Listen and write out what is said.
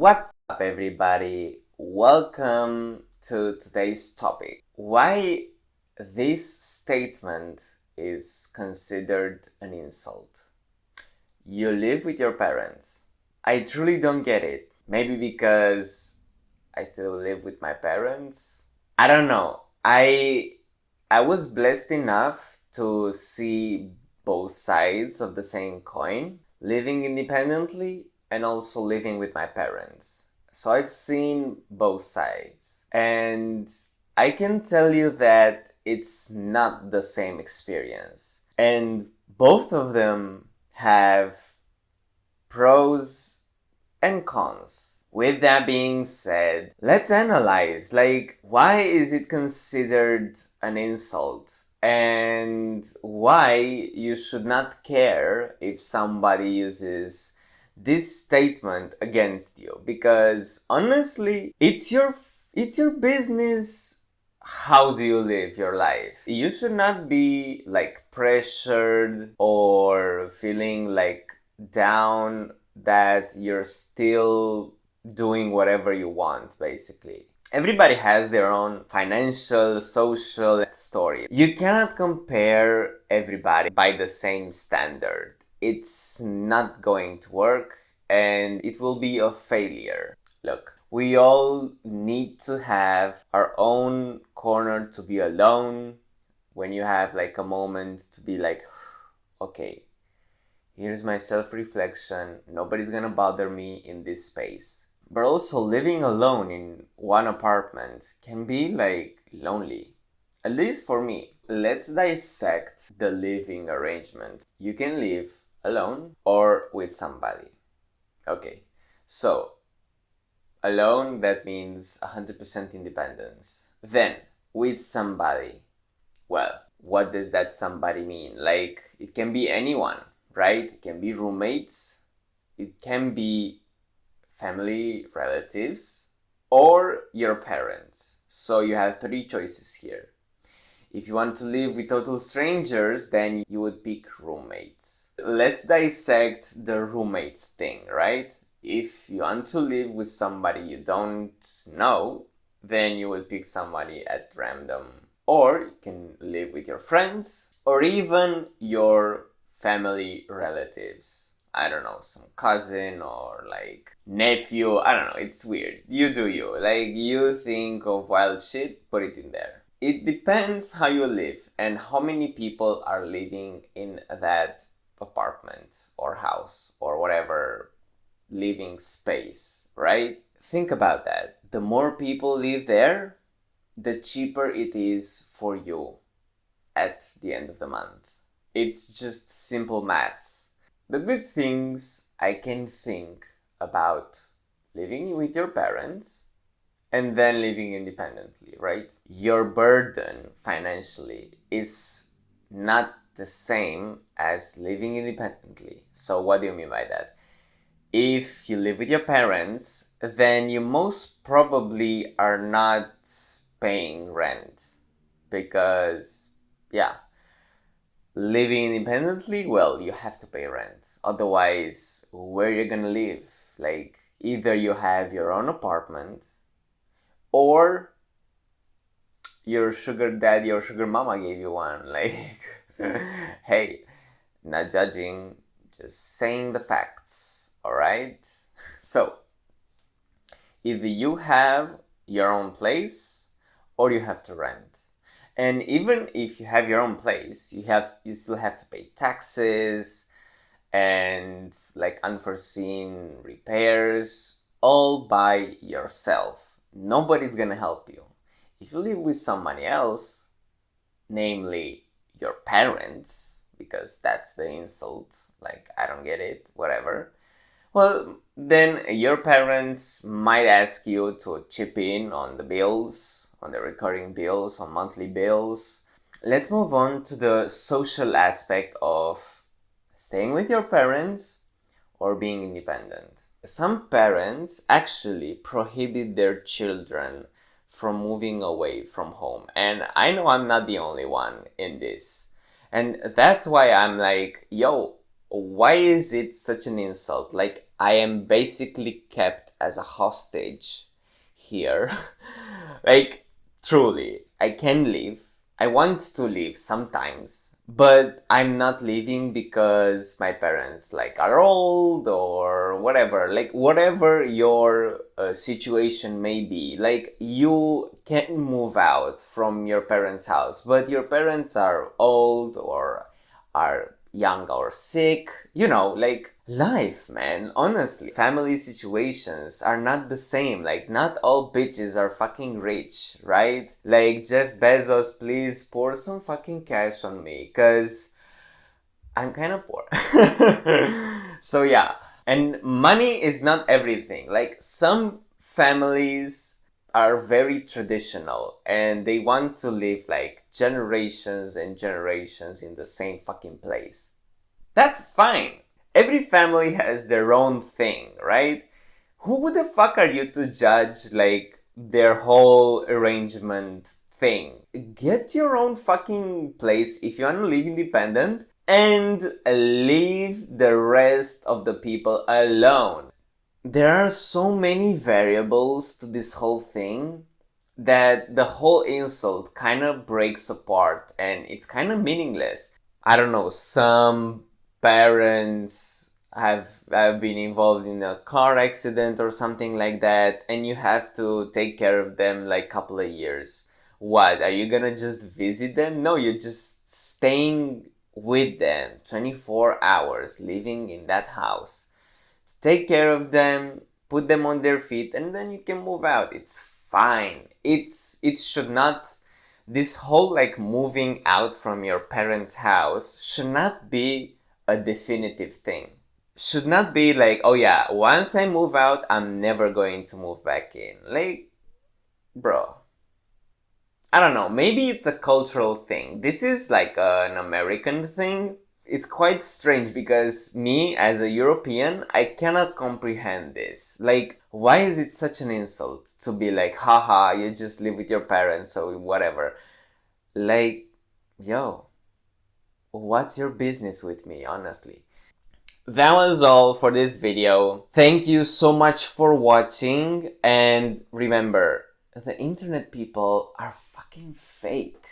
What's up, everybody? Welcome to today's topic. Why this statement is considered an insult. You live with your parents. I truly don't get it. Maybe because I still live with my parents. I don't know. I was blessed enough to see both sides of the same coin, living independently and also living with my parents. So I've seen both sides. And I can tell you that it's not the same experience. And both of them have pros and cons. With that being said, let's analyze, why is it considered an insult? And why you should not care if somebody uses this statement against you, because honestly, it's your business. How do you live your life? You should not be pressured or feeling down that you're still doing whatever you want, basically. Everybody has their own financial, social story. You cannot compare everybody by the same standard. It's not going to work and it will be a failure. Look, we all need to have our own corner to be alone when you have a moment to be okay, here's my self-reflection. Nobody's gonna bother me in this space. But also living alone in one apartment can be lonely. At least for me. Let's dissect the living arrangement. You can live alone or with somebody. Okay, so alone, that means 100% independence. Then with somebody. Well, what does that somebody mean? It can be anyone, right? It can be roommates, it can be family, relatives, or your parents. So you have three choices here. If you want to live with total strangers, then you would pick roommates. Let's dissect the roommates thing, right? If you want to live with somebody you don't know, then you will pick somebody at random. Or you can live with your friends, or even your family relatives. I don't know, some cousin or nephew. I don't know, it's weird. You do you. You think of wild shit, put it in there. It depends how you live and how many people are living in that apartment or house or whatever living space, right? Think about that. The more people live there, the cheaper it is for you at the end of the month. It's just simple maths. The good things I can think about living with your parents and then living independently, right? Your burden financially is not the same as living independently. So what do you mean by that? If you live with your parents, then you most probably are not paying rent because, yeah, living independently, well, you have to pay rent. Otherwise, where you're gonna live? Either you have your own apartment or your sugar daddy or sugar mama gave you one. Hey, not judging, just saying the facts, alright? So, either you have your own place or you have to rent. And even if you have your own place, you still have to pay taxes and unforeseen repairs all by yourself. Nobody's gonna help you. If you live with somebody else, namely your parents, because that's the insult, I don't get it, whatever. Well, then your parents might ask you to chip in on the bills, on the recurring bills, on monthly bills. Let's move on to the social aspect of staying with your parents or being independent. Some parents actually prohibit their children from moving away from home. And I know I'm not the only one in this. And that's why I'm yo, why is it such an insult? Like, I am basically kept as a hostage here. Like, truly, I can leave. I want to leave sometimes, but I'm not leaving because my parents like are old or whatever. Like, whatever your situation may be, like, you can move out from your parents' house, but your parents are old or are young or sick, like, life, man. Honestly, family situations are not the same. Like, not all bitches are fucking rich, right? Like, Jeff Bezos, please pour some fucking cash on me, cause I'm kind of poor. So yeah, and money is not everything. Like, some families are very traditional and they want to live like generations and generations in the same fucking place. That's fine. Every family has their own thing, right? Who the fuck are you to judge like their whole arrangement thing? Get your own fucking place if you want to live independent and leave the rest of the people alone. There are so many variables to this whole thing that the whole insult kind of breaks apart and it's kind of meaningless. I don't know, some parents have been involved in a car accident or something like that, and you have to take care of them like a couple of years. What, are you gonna just visit them? No, you're just staying with them 24 hours, living in that house. Take care of them, put them on their feet, and then you can move out. It's fine. It should not, this whole like moving out from your parents' house should not be a definitive thing. Should not be like, oh yeah, once I move out, I'm never going to move back in. Like, bro, I don't know, maybe it's a cultural thing. This is like an American thing. It's quite strange because me as a European, I cannot comprehend this. Like, why is it such an insult to be like, haha, you just live with your parents or whatever? Like, yo, what's your business with me, honestly? That was all for this video. Thank you so much for watching, and remember, the internet people are fucking fake.